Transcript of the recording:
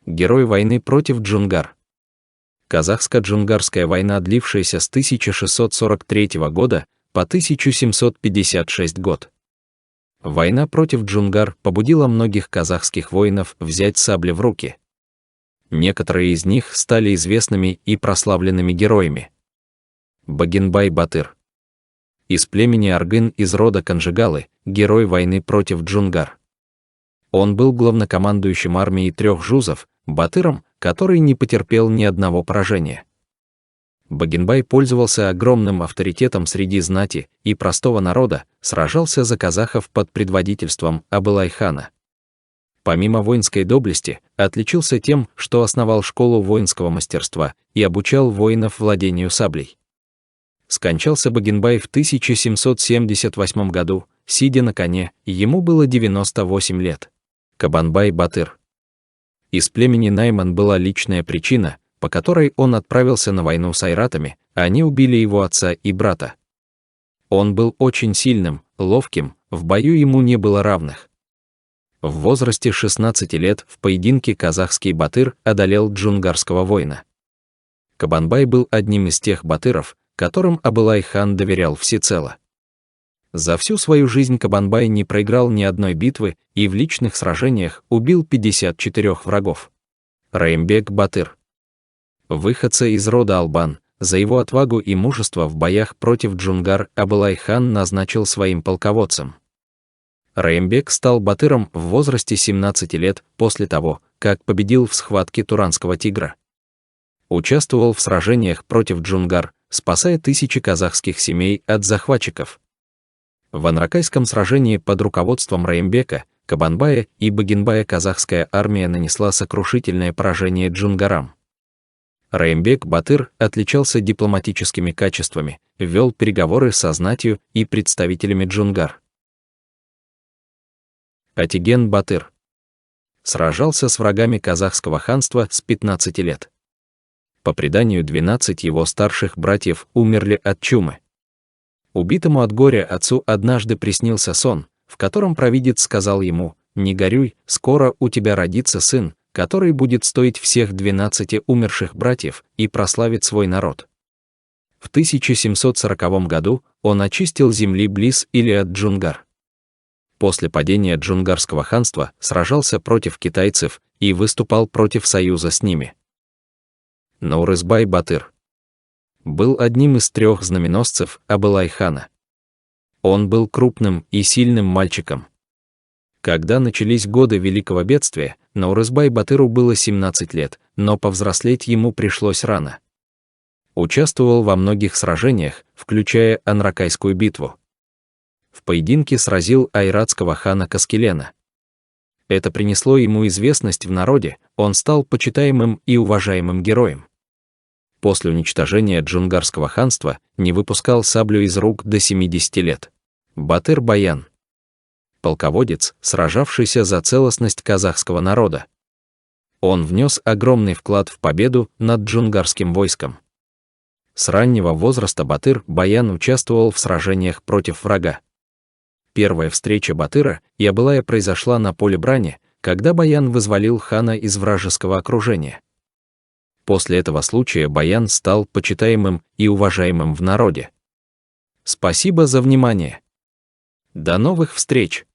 Герой войны против джунгар. Казахско-джунгарская война, длившаяся с 1643 года по 1756 год. Война против джунгар побудила многих казахских воинов взять сабли в руки. Некоторые из них стали известными и прославленными героями. Багинбай-Батыр. Из племени Аргын из рода Канжигалы, герой войны против джунгар. Он был главнокомандующим армией 3 жузов, батыром, который не потерпел ни одного поражения. Багинбай пользовался огромным авторитетом среди знати и простого народа, сражался за казахов под предводительством Абылай-хана. Помимо воинской доблести, отличился тем, что основал школу воинского мастерства и обучал воинов владению саблей. Скончался Багинбай в 1778 году, сидя на коне, ему было 98 лет. Кабанбай-Батыр. Из племени Найман была личная причина, по которой он отправился на войну с айратами, они убили его отца и брата. Он был очень сильным, ловким, в бою ему не было равных. В возрасте 16 лет в поединке казахский батыр одолел джунгарского воина. Кабанбай был одним из тех батыров, которым Абылай-хан доверял всецело. За всю свою жизнь Кабанбай не проиграл ни одной битвы и в личных сражениях убил 54 врагов. Раимбек-Батыр. Выходца из рода Албан, за его отвагу и мужество в боях против джунгар Абылай-хан назначил своим полководцем. Раимбек стал батыром в возрасте 17 лет после того, как победил в схватке Туранского тигра. Участвовал в сражениях против джунгар, спасая тысячи казахских семей от захватчиков. В Анракайском сражении под руководством Раимбека, Кабанбая и Багинбая казахская армия нанесла сокрушительное поражение джунгарам. Раимбек-Батыр отличался дипломатическими качествами, вел переговоры со знатью и представителями джунгар. Атиген-Батыр. Сражался с врагами казахского ханства с 15 лет. По преданию, 12 его старших братьев умерли от чумы. Убитому от горя отцу однажды приснился сон, в котором провидец сказал ему: «Не горюй, скоро у тебя родится сын, который будет стоить всех 12 умерших братьев и прославит свой народ». В 1740 году он очистил земли близ или от джунгар. После падения джунгарского ханства сражался против китайцев и выступал против союза с ними. Наурызбай-Батыр. Был одним из 3 знаменосцев Абылай-хана. Он был крупным и сильным мальчиком. Когда начались годы Великого бедствия, Наурызбай-Батыру было 17 лет, но повзрослеть ему пришлось рано. Участвовал во многих сражениях, включая Анракайскую битву. В поединке сразил айратского хана Каскелена. Это принесло ему известность в народе, он стал почитаемым и уважаемым героем. После уничтожения джунгарского ханства не выпускал саблю из рук до 70 лет. Батыр-Баян. Полководец, сражавшийся за целостность казахского народа. Он внес огромный вклад в победу над джунгарским войском. С раннего возраста Батыр-Баян участвовал в сражениях против врага. Первая встреча Батыра и Абылая произошла на поле брани, когда Баян вызволил хана из вражеского окружения. После этого случая Баян стал почитаемым и уважаемым в народе. Спасибо за внимание. До новых встреч!